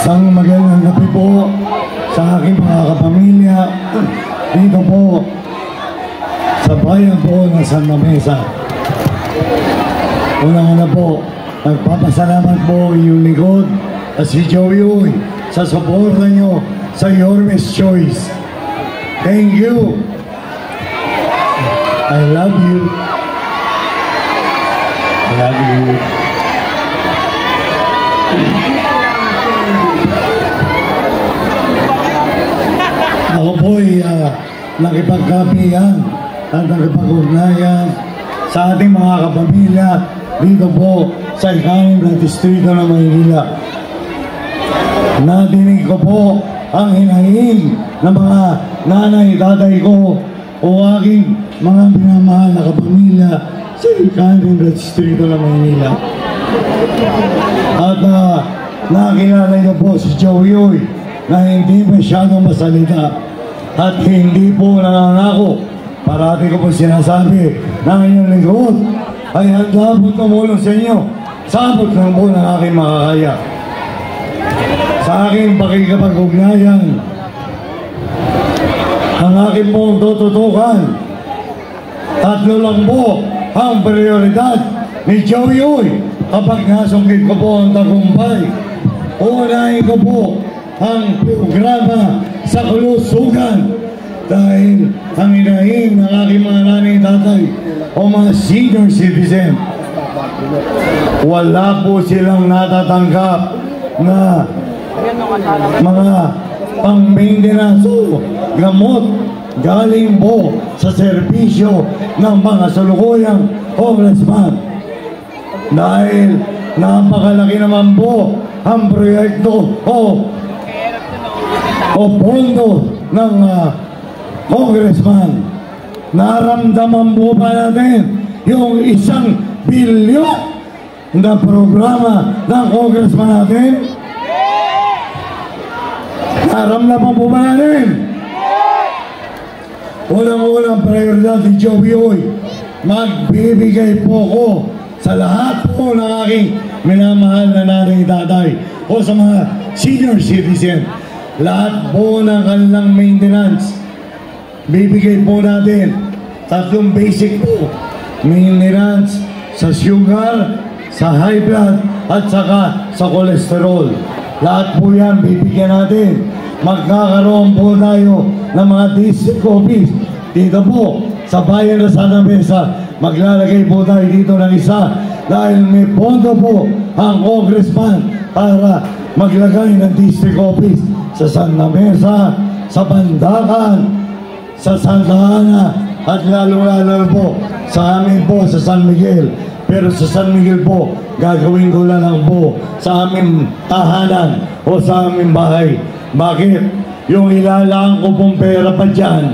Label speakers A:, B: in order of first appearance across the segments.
A: Isang magandang gabi po sa aking mga kapamilya dito po sa bayan po ng Santa Mesa. Una-una po, nagpapasalamat po yung likod at si Joey Uy sa suporta nyo sa Yormes Choice. Thank you. I love you. I love you. Ako po'y nakipagkapihan at nakipag-ugnayan sa ating mga kapamilya dito po sa ikalim ng distrito ng Maynila. Nadinig ko po ang hinahin ng mga nanay, tatay ko o aking mga minamahal na kapamilya sa ikalim ng distrito ng Maynila. At nakilala niyo po si Joey Uy na hindi masyadong masalita at hindi po nangangako. Parati ko po sinasabi na inyong likod ay handa po tumulong sa inyo. Sabot lang po ng aking makakaya. Sa aking pakikipag-ugnayan, ang aking pong tututukan, tatlo lang po ang prioridad ni Joey Uy kapag nasungkit ko po ang tagumpay. Unahin ko po ang programa sa kalusugan dahil ang inahin ng aking mga nanay tatay o mga senior citizen, wala po silang natatanggap na mga pang-maintenance o gamot galing po sa serbisyo ng mga salukuyang congressman. Dahil napakalaki naman po ang proyekto o pondo ng congressman. Naramdaman po ba natin yung 1 bilyon na programa ng congressman natin? Naramdaman po ba natin? Unang-unang prioridad ni Joey Uy, magbibigay po ko sa lahat po ng aking minamahal na nanay tatay o sa mga senior citizen, lahat po ng kanilang maintenance. Bibigay po natin 3 basic po maintenance sa sugar, sa high blood at saka sa cholesterol. Lahat po yan bibigyan natin. Magkakaroon po tayo ng mga district office dito po sa bayan ng Santa Mesa. Maglalagay po tayo dito ng isa dahil may pondo po ang congressman para maglagay ng district office sa Santa Mesa, sa Bandacan, sa Santa Ana at lalo-lalo po sa amin po sa San Miguel. Pero sa San Miguel po, gagawin ko lang po sa aming tahanan o sa aming bahay. Bakit? Yung ilalaan ko pong pera pa dyan,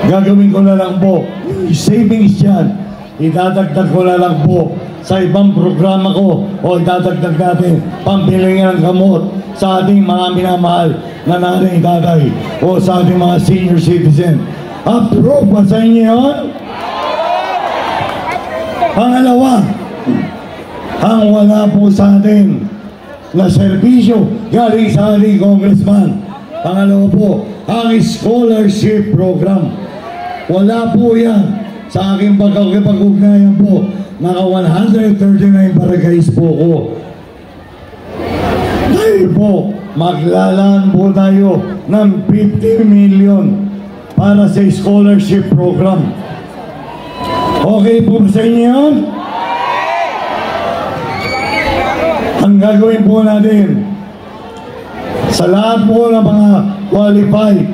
A: gagawin ko na lang po yung savings dyan, idadagdag ko na lang po sa ibang programa ko o idadagdag natin pambili ng gamot sa ating mga minamahal na nanay tatay o sa ating mga senior citizen. Approve ba sa inyo yun? Pangalawa, ang wala po sa atin na serbisyo galing sa ating congressman. Pangalawa po, ang scholarship program. Wala po yan sa aking pagkakipag-ugnayan po. Naka 139 barangays po ko. Dahil po, maglalaan po tayo ng 50 million para sa scholarship program. Okay po sa inyo yun? Ang gagawin po natin sa lahat po ng mga qualified,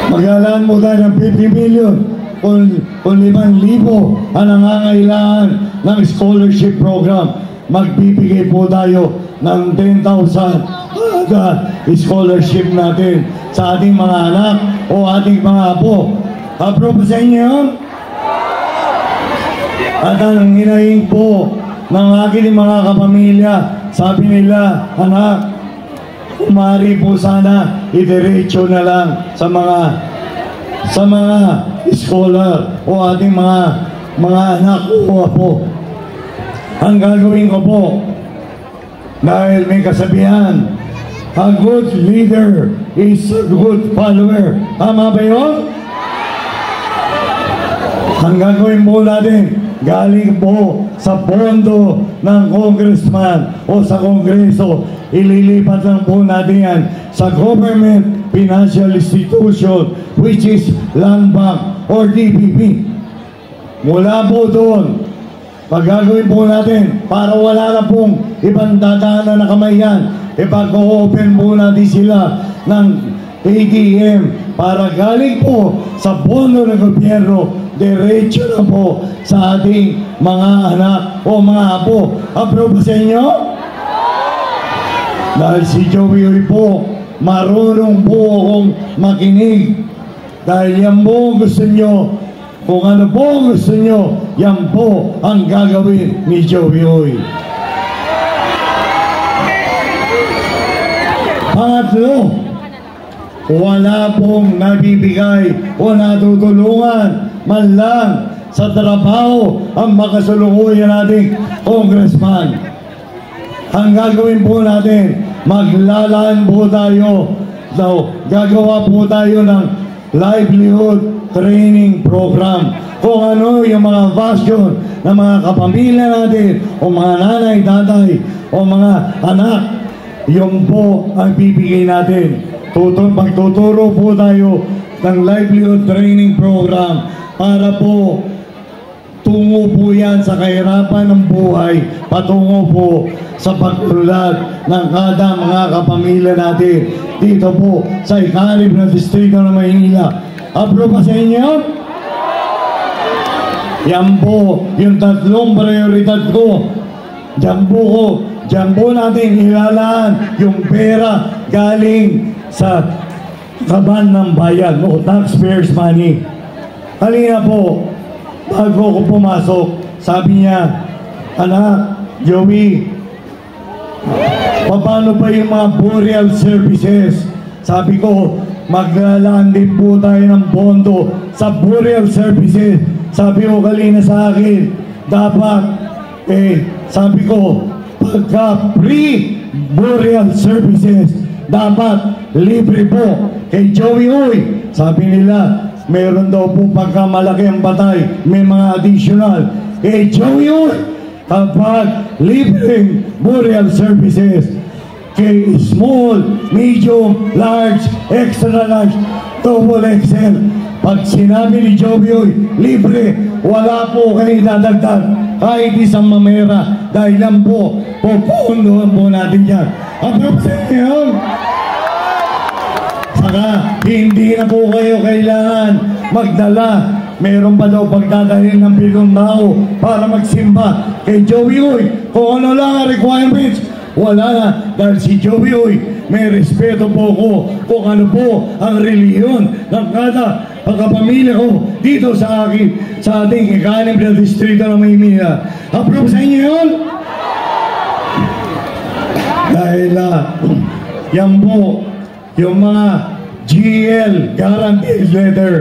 A: maglalaan mo tayo ng 50 million kung 5,000 ang nangangailangan ng scholarship program. Magbibigay po tayo ng 10,000 scholarship natin sa ating mga anak o ating mga apo. Approve sa inyo yun? At ang hinahin po ng aking mga kapamilya, sabi nila, anak, kumari po sana idiretso na lang sa mga scholar o ating mga anak o apo. Ang gagawin ko po, Dahil may kasabihan, a good leader is a good follower. Tama ba yun? Ang gagawin po natin, galing po sa pondo ng congressman o sa kongreso, ililipat lang po natin yan sa government financial institution, which is Land Bank or DBP. Mula po doon, pag-gagawin po natin para wala na pong ibang dadaanan na kamay yan, ipag-open po natin sila ng ATM para galing po sa pondo ng gobyerno, diretso na po sa ating mga anak o mga apo. Approve sa inyo? Dahil si Joey po, marunong po akong makinig. Dahil yan po gusto nyo. Kung ano po gusto nyo, yan po ang gagawin ni Joey. Pangatlo, wala pong nabibigay o natutulungan man lang sa trabaho ang makasalukuyan nating congressman. Ang gagawin po natin, maglalaan po tayo, gagawa po tayo ng livelihood training program. Kung ano yung mga passion ng mga kapamilya natin o mga nanay, tatay o mga anak, yun po ang bibigay natin. Pagtuturo po tayo ng livelihood training program para po tungo po yan sa kahirapan ng buhay, patungo po sa pagtulad ng kada mga kapamilya natin dito po sa ikalib na distrito ng Maynila. Approve ba sa inyo? Yan po yung tatlong prioridad ko. Diyan po natin ilalaan yung pera galing sa kaban ng bayan o taxpayers money. Halina po, bago ko pumasok, sabi niya, anak, Joey, paano pa yung mga burial services? Sabi ko, maglalaan din po tayo ng pondo sa burial services. Sabi ko kanina sa akin, dapat, sabi ko, pagka pre-burial services, dapat libre po kay Joey. Sabi nila, meron daw po pagka malaki ang patay, may mga additional. Kay Joey, kapag libreng burial services, kay small, medium, large, extra large, double XL. Pag sinabi ni Joey, libre, wala po kayo dadagdag kahit isang mamera. Dahil lang po, pupundohan po natin yan. Approve sa inyo? Saka, hindi na po kayo kailangan magdala. Meron pa daw pagdadalhin ng bilong tao para magsimba kay Joey. Kung ano lang ang requirements, wala na. Dahil si Joey, may respeto po ko kung ano po ang reliyon ng kada pagkapamilya ko dito sa ating ikalim na distrito ng Maynila. Approve sa inyo yun? Dahil yan po yung mga GL guaranteed letter,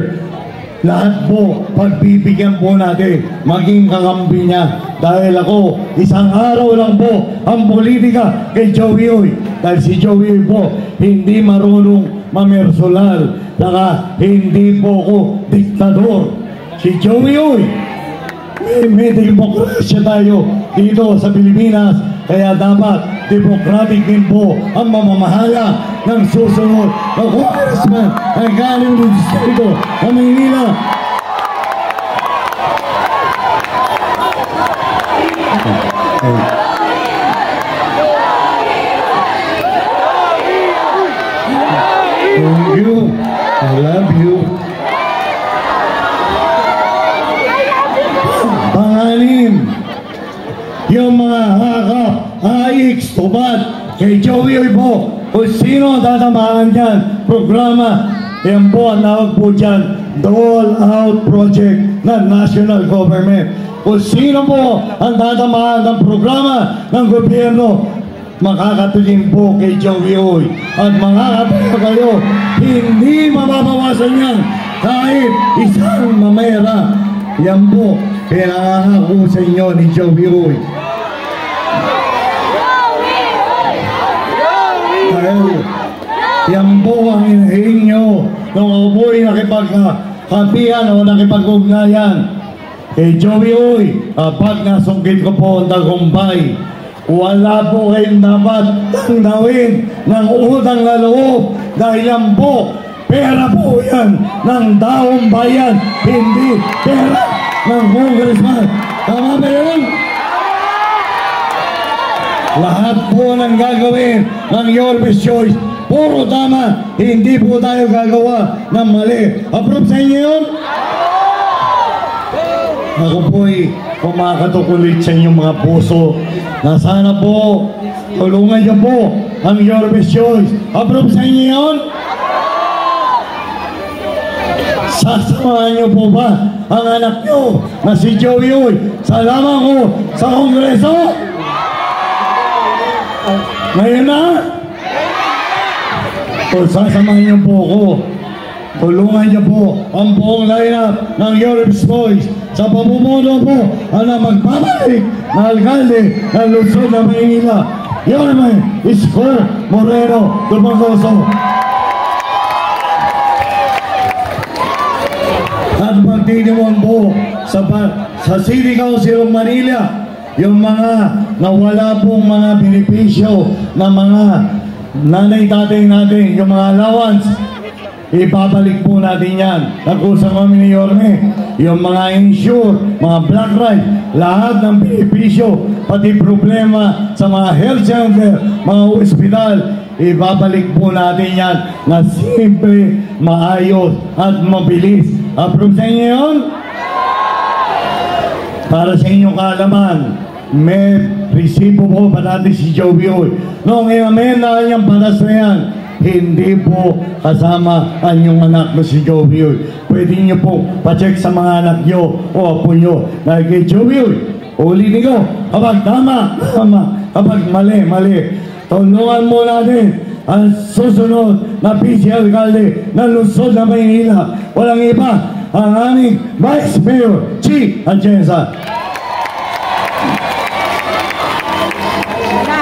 A: lahat po pagbibigyan po natin maging kakampi niya. Dahil ako, isang araw lang po ang politika kay Joey. Dahil si Joey po hindi marunong mamersolal, saka hindi po ko diktador. Si Joey, may demokrasya tayo dito sa Pilipinas, kaya dapat democratic din po ang mamamahala ng susunod na congressman ang galing ng distrito ng Maynila. Thank you. I love you. Pangalim, yung mga hakap, AIX, tubad, kay Joey po, kung sino tatamaan dyan, programa, yan po ang tawag po dyan, Dole Out Project ng national government. Kung sino po ang tatamaan ng programa ng gobyerno, makakatulong po kay Joey. At makakatulong kayo, hindi mababawasan yan kahit isang mamera. Yan po, pinangako sa inyo ni Joey. dahil yan po ang inahin nyo nung ako po'y nakipagkapihan o nakipag-ugnayan kay Joey Uy. Kapag nasungkit ko po ang tagumpay, wala po kayong dapat tanggawin ng utang na loob dahil yan po, pera po yan ng taong bayan, hindi pera ng congressman. Tama ba yun? Lahat po ng gagawin ng Your Best Choice, puro tama, hindi po tayo gagawa ng mali. Approve sa inyo yun? Ako po'y kumakatok sa inyong mga puso na sana po tulungan niyo po ang Your Best Choice. Approve sa inyo yun? Sasamahan niyo po ba ang anak niyo na si Joey Uy sa lamang ko sa Kongreso? Ngayon na? O sasamahan niyo po ako. Tulungan niyo po ang buong lineup ng Your Best Choice sa pamumuno po na magpapalik na alkalde ng lungsod ng Maynila. Yorme Isko Moreno Dumagoso. At magtitiwan po sa City Council of Manila yung mga nawala pong mga benepisyo na mga nanay-tatay natin, yung mga allowance, ibabalik po natin yan. Nag-usap kami ni Yorme, yung mga insure, mga black ride, lahat ng benepisyo, pati problema sa mga health center, mga ospital, ibabalik po natin yan na simple, maayos at mabilis. Approve sa inyo yun? Para sa inyong kaalaman, may resibo po pa natin si Joey Uy. Noong inamen na kanyang patas na yan, hindi po kasama ang inyong anak na si Joey Uy. Pwede nyo po pa-check sa mga anak nyo o apo nyo. Dahil kay Joey Uy, ulitin ko, kapag tama, kapag mali. Tulungan mo natin ang susunod na PC Alcalde ng lungsod na Maynila. Walang iba, ang aming Vice Mayor, Chi Atienza.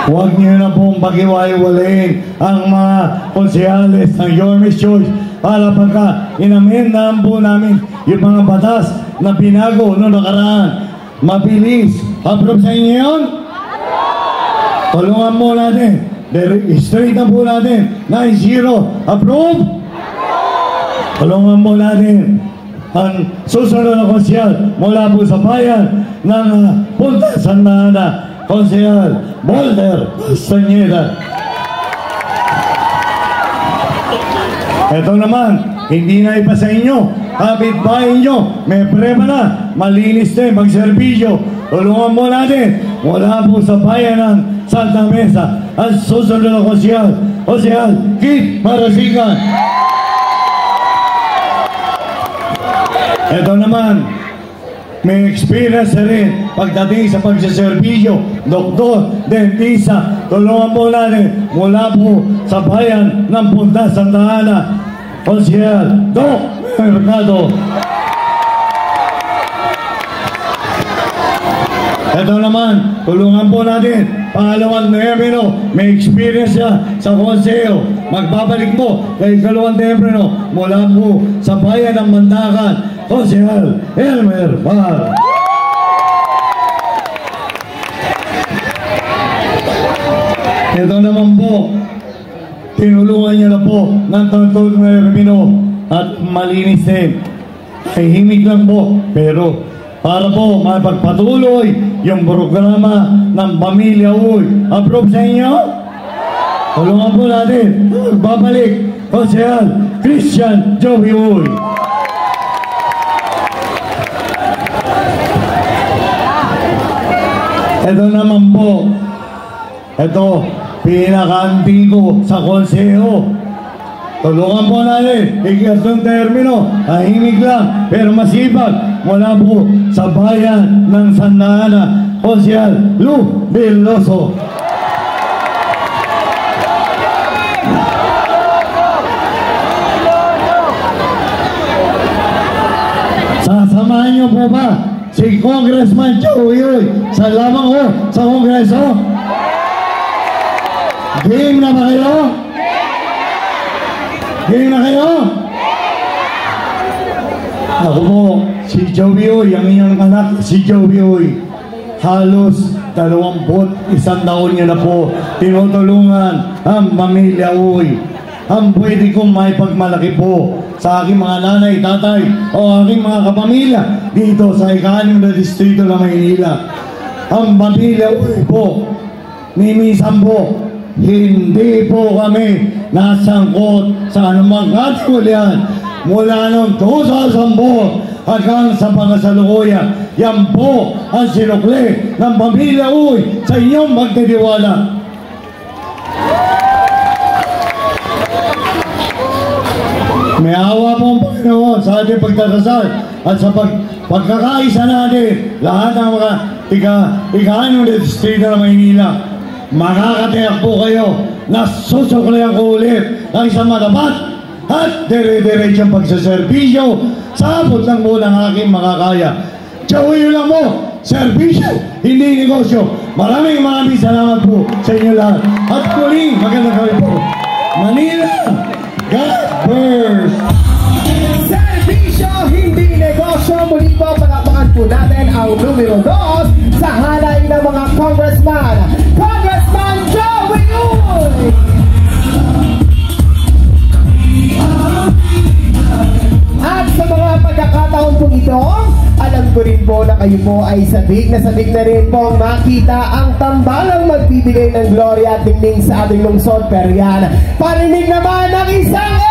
A: Huwag niyo na pong pagiwalay-walayin ang mga konsehales ng Your Best Choice para pagka inamendahan po namin yung mga batas na binago noong nakaraan. Mabilis. Approve sa inyo yun? Tulungan po natin. Straight na po natin. 9-0. Approve? Tulungan po natin ang susunod na konsyal mula po sa bayan ng Punta Santa Ana. Konsehal Bolder Castañeda. Ito naman, hindi na ipa sa inyo. Kapitbahay nyo, may prema na. Malinis din pagserbisyo. Tulungan mo natin mula po sa bayan ng Santa Mesa ang susunod na konsehal Kit Marasigan. Ito naman, may experience na rin pagdating sa pagsaservisyo, doktor, dentista. Tulungan po natin mula po sa bayan ng Punta Santa Ana, Konsehal Doc Mercado. Ito naman, tulungan po natin pangalawang Noyembre, may experience siya sa konseho. Magbabalik po kay ikalawang Noyembre mula po sa bayan ng Mandakan, Konsehal Elmer Bar. Ito naman po, tinulungan niya na po ng Tonton Mermino at malinis din. Tahimik lang po, pero para po mapagpatuloy yung programa ng Pamilya Uy. Approve sa inyo? Tulungan po natin. Magbabalik, Konsehal Christian Joey Uy. Ito naman po, ito, pinaka-antigo sa konseho. Tulungan po natin, ikatong termino, tahimik lang, pero masipag, mula po sa bayan ng Santa Ana, Konsehal Lu Villoso. Sasamahan niyo po ba si Congressman Joey Uy sa lamang ko sa Kongreso? Game na ba kayo? Game na kayo? Ako po, si Joey Oy, ang inyong anak, si Joey Oy. Halos 21 taon niya na po tinutulungan ang pamilya Oy. Ang pwede kong maipagmalaki po sa aking mga nanay, tatay o aking mga kapamilya dito sa ika-6 na distrito ng Maynila. Ang pamilya Oy po, minsan po, hindi po kami nasangkot sa anumang katiwalian mula noong 2004 hanggang sa pangasalukuyan. Yan po ang sinukli ng pamilya Uy sa inyong magtitiwala. May awa po ang Panginoon sa ating pagtatasal at sa pagkakaisa natin lahat ng mga ika-6 na distrito ng Maynila. Makakatiyak po kayo na susuklayan ko ulit ng isang matapat at dire-diretsong pagsaservisyo sa abot lang po ng aking makakaya. Joey lang po, servisyo, hindi negosyo. Maraming salamat po sa inyo lahat. At muling magandang gabi po. Manila, God first!
B: Servisyo, hindi negosyo. Muli po, palakpakan po natin ang numero 2 sa halay ng mga congressman. Congressman Joey Uy! At sa mga pagkakataon po ito, alam ko rin po na kayo po ay sabik na rin po makita ang tambalang magbibigay ng gloria at tingning sa ating lungsod. Pero yan, parinig naman ng isang